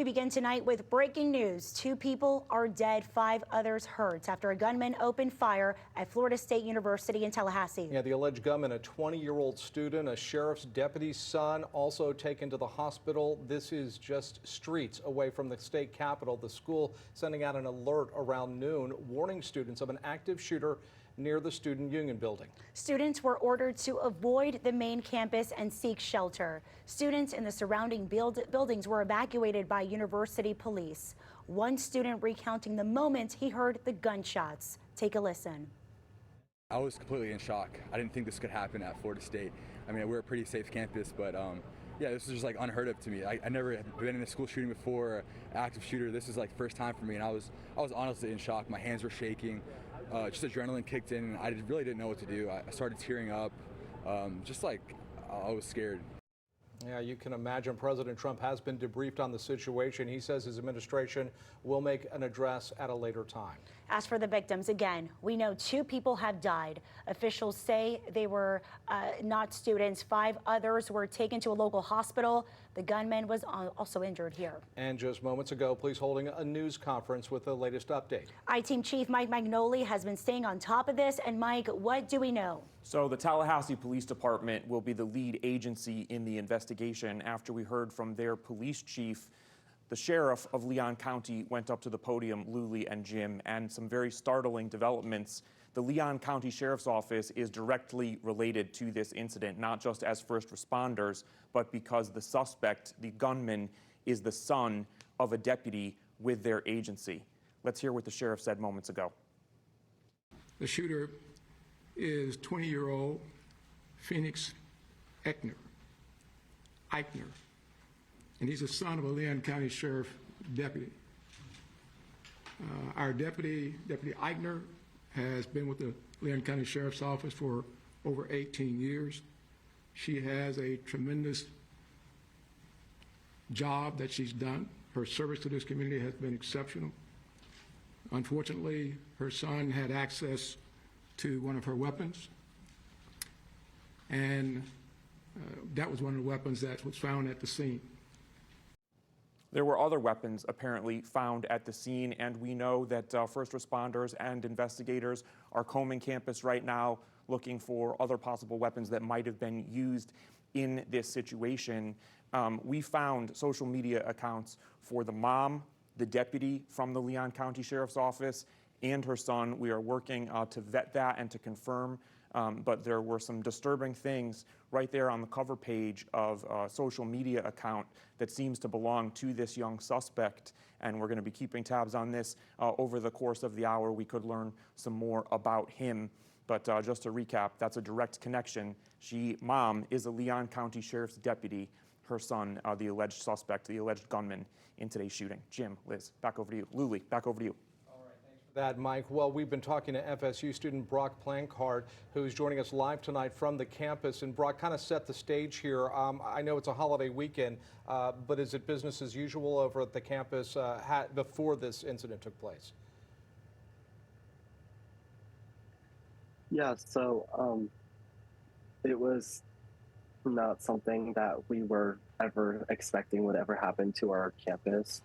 We begin tonight with breaking news. 2 people are dead, 5 others hurt after a gunman opened fire at Florida State University in Tallahassee. Yeah, the alleged gunman, a 20-year-old student, a sheriff's deputy's son, also taken to the hospital. This is just streets away from the state capitol. The school sending out an alert around noon, warning students of an active shooter near the Student Union building. Students were ordered to avoid the main campus and seek shelter. Students in the surrounding buildings were evacuated by university police. One student recounting the moment he heard the gunshots. Take a listen. I was completely in shock. I didn't think this could happen at Florida State. I mean, we're a pretty safe campus, but yeah, this is just like unheard of to me. I never had been in a school shooting before, an active shooter. This is like first time for me, and I was honestly in shock. My hands were shaking. Just adrenaline kicked in, and I really didn't know what to do. I started tearing up, just like I was scared. Yeah, you can imagine President Trump has been debriefed on the situation. He says his administration will make an address at a later time. As for the victims, again, we know 2 people have died. Officials say they were not students. 5 others were taken to a local hospital. The gunman was also injured here. And just moments ago, police holding a news conference with the latest update. I-Team Chief Mike Magnoli has been staying on top of this. And Mike, what do we know? So the Tallahassee Police Department will be the lead agency in the investigation after we heard from their police chief. The sheriff of Leon County went up to the podium, Luli and Jim, and some very startling developments. The Leon County Sheriff's Office is directly related to this incident, not just as first responders, but because the suspect, the gunman, is the son of a deputy with their agency. Let's hear what the sheriff said moments ago. The shooter is 20-year-old Phoenix Ikner, and he's the son of a Leon County Sheriff deputy. Our Deputy Ikner, has been with the Leon County Sheriff's Office for over 18 years. She has a tremendous job that she's done. Her service to this community has been exceptional. Unfortunately, her son had access to one of her weapons, and that was one of the weapons that was found at the scene. There were other weapons apparently found at the scene, and we know that first responders and investigators are combing campus right now looking for other possible weapons that might have been used in this situation. We found social media accounts for the mom, the deputy from the Leon County Sheriff's Office, and her son. We are working to vet that and to confirm, but there were some disturbing things right there on the cover page of a social media account that seems to belong to this young suspect, and we're going to be keeping tabs on this over the course of the hour. We could learn some more about him, but just to recap, that's a direct connection. Mom is a Leon County Sheriff's deputy. Her son, the alleged suspect, the alleged gunman in today's shooting. Jim, Liz, back over to you. Luli, back over to you. That, Mike. Well, we've been talking to FSU student Brock Plancard, who's joining us live tonight from the campus. And Brock, kind of set the stage here. I know it's a holiday weekend, but is it business as usual over at the campus before this incident took place? Yeah, so it was not something that we were ever expecting would ever happen to our campus.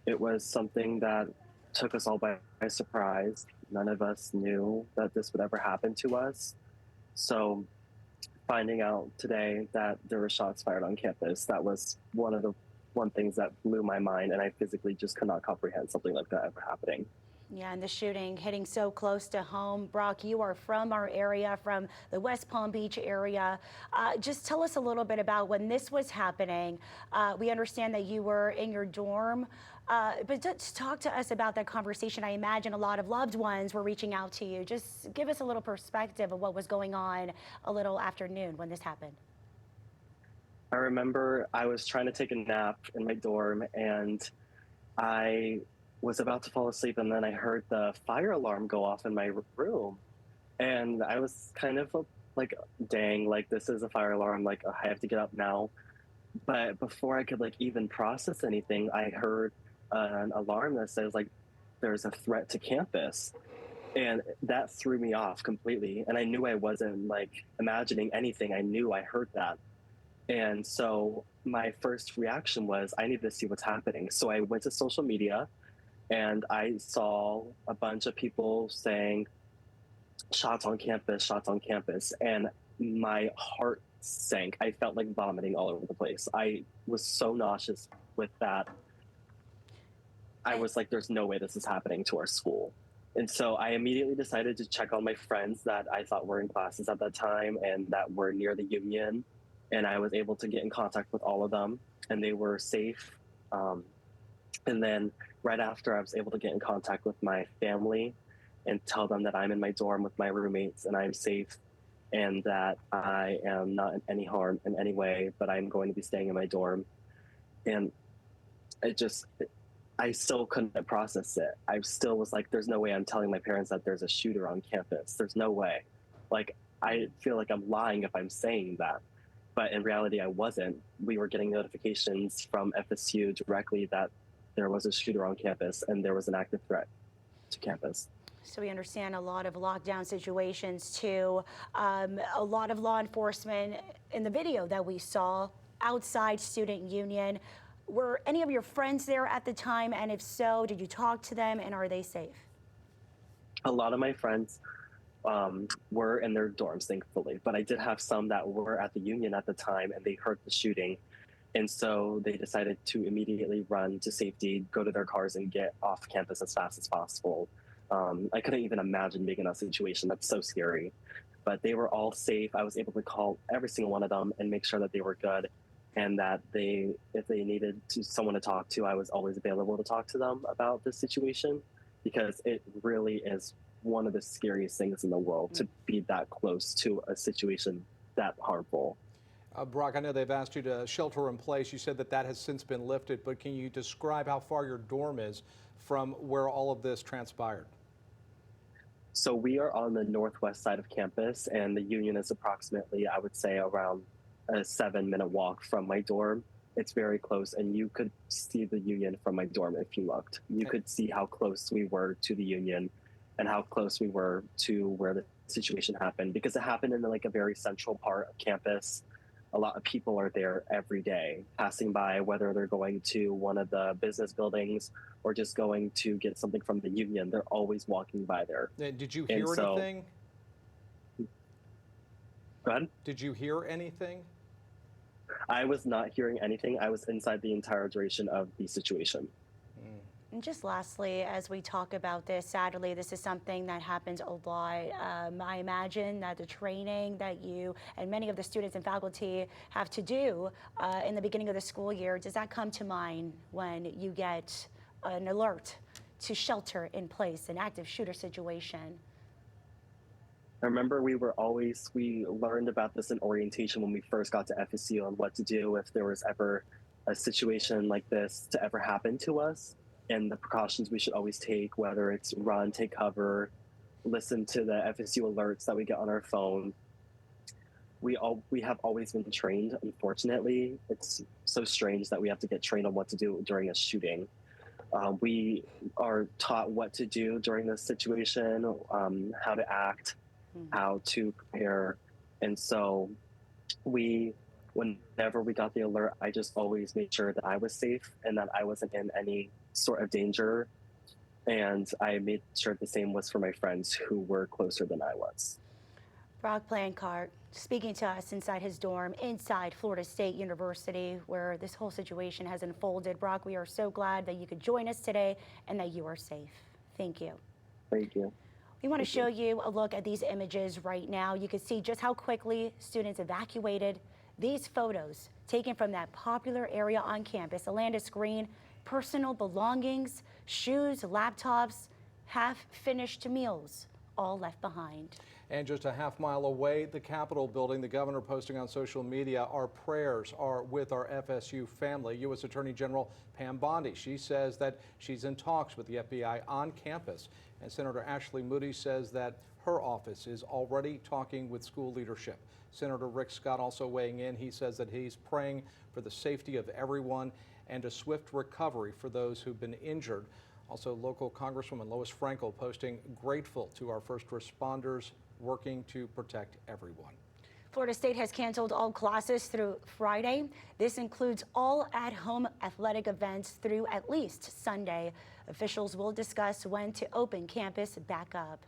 It was something that took us all by surprise. None of us knew that this would ever happen to us. So finding out today that there were shots fired on campus, that was one things that blew my mind, and I physically just could not comprehend something like that ever happening. Yeah, and the shooting hitting so close to home. Brock, you are from our area, from the West Palm Beach area. Just tell us a little bit about when this was happening. We understand that you were in your dorm, but just talk to us about that conversation. I imagine a lot of loved ones were reaching out to you. Just give us a little perspective of what was going on a little afternoon when this happened. I remember I was trying to take a nap in my dorm, and I was about to fall asleep, and then I heard the fire alarm go off in my room, and I was kind of like, dang, like, this is a fire alarm, like, I have to get up now. But before I could like even process anything, I heard an alarm that says like there's a threat to campus, and that threw me off completely. And I knew I wasn't like imagining anything. I knew I heard that. And so my first reaction was, I need to see what's happening. So I went to social media and I saw a bunch of people saying, shots on campus, shots on campus. And my heart sank. I felt like vomiting all over the place. I was so nauseous with that. I was like, there's no way this is happening to our school. And so I immediately decided to check on my friends that I thought were in classes at that time and that were near the union. And I was able to get in contact with all of them, and they were safe. And then right after, I was able to get in contact with my family and tell them that I'm in my dorm with my roommates and I'm safe and that I am not in any harm in any way, but I'm going to be staying in my dorm. And I still couldn't process it. I still was like, there's no way I'm telling my parents that there's a shooter on campus. There's no way. Like, I feel like I'm lying if I'm saying that. But in reality, I wasn't. We were getting notifications from FSU directly that there was a shooter on campus and there was an active threat to campus. So we understand a lot of lockdown situations too. A lot of law enforcement in the video that we saw outside Student Union. Were any of your friends there at the time? And if so, did you talk to them and are they safe? A lot of my friends were in their dorms, thankfully, but I did have some that were at the union at the time and they heard the shooting. And so they decided to immediately run to safety, go to their cars and get off campus as fast as possible. I couldn't even imagine being in that situation. That's so scary. But they were all safe. I was able to call every single one of them and make sure that they were good and that if they needed someone to talk to, I was always available to talk to them about this situation, because it really is one of the scariest things in the world to be that close to a situation that harmful. Brock, I know they've asked you to shelter in place. You said that has since been lifted, but can you describe how far your dorm is from where all of this transpired? So we are on the northwest side of campus, and the union is approximately, I would say, around a 7-minute walk from my dorm. It's very close, and you could see the union from my dorm if you looked. You could see how close we were to the union and how close we were to where the situation happened, because it happened in like a very central part of campus. A lot of people are there every day passing by, whether they're going to one of the business buildings or just going to get something from the union. They're always walking by there. Did you hear anything? Go ahead. Did you hear anything? I was not hearing anything. I was inside the entire duration of the situation. And just lastly, as we talk about this, sadly, this is something that happens a lot. I imagine that the training that you and many of the students and faculty have to do in the beginning of the school year, does that come to mind when you get an alert to shelter in place, an active shooter situation? I remember we learned about this in orientation when we first got to FSU on what to do if there was ever a situation like this to ever happen to us, and the precautions we should always take, whether it's run, take cover, listen to the FSU alerts that we get on our phone. We have always been trained, unfortunately. It's so strange that we have to get trained on what to do during a shooting. We are taught what to do during this situation, how to act, how to prepare. And so whenever we got the alert, I just always made sure that I was safe and that I wasn't in any sort of danger. And I made sure the same was for my friends who were closer than I was. Brock Blancart speaking to us inside his dorm inside Florida State University, where this whole situation has unfolded. Brock, we are so glad that you could join us today and that you are safe. Thank you. Thank you. We want to show you a look at these images right now. You can see just how quickly students evacuated. These photos taken from that popular area on campus. Alanda's screen, personal belongings, shoes, laptops, half-finished meals, all left behind. And just a half-mile away, the Capitol building, the governor posting on social media, our prayers are with our FSU family. U.S. Attorney General Pam Bondi, she says that she's in talks with the FBI on campus. And Senator Ashley Moody says that her office is already talking with school leadership. Senator Rick Scott also weighing in. He says that he's praying for the safety of everyone and a swift recovery for those who've been injured. Also, local Congresswoman Lois Frankel posting grateful to our first responders working to protect everyone. Florida State has canceled all classes through Friday. This includes all at-home athletic events through at least Sunday. Officials will discuss when to open campus back up.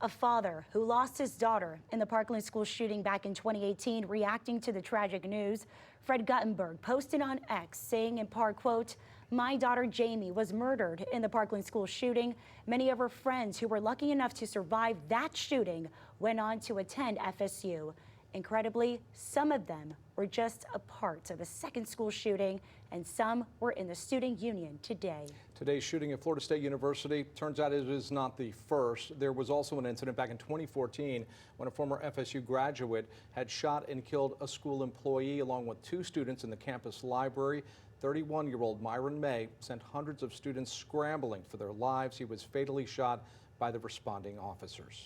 A father who lost his daughter in the Parkland school shooting back in 2018, reacting to the tragic news, Fred Guttenberg posted on X saying in part, quote, "My daughter Jamie was murdered in the Parkland school shooting. Many of her friends who were lucky enough to survive that shooting went on to attend FSU. Incredibly, some of them were just a part of a second school shooting, and some were in the student union today." Today's shooting at Florida State University turns out it is not the first. There was also an incident back in 2014 when a former FSU graduate had shot and killed a school employee along with 2 students in the campus library. 31-year-old Myron May sent hundreds of students scrambling for their lives. He was fatally shot by the responding officers.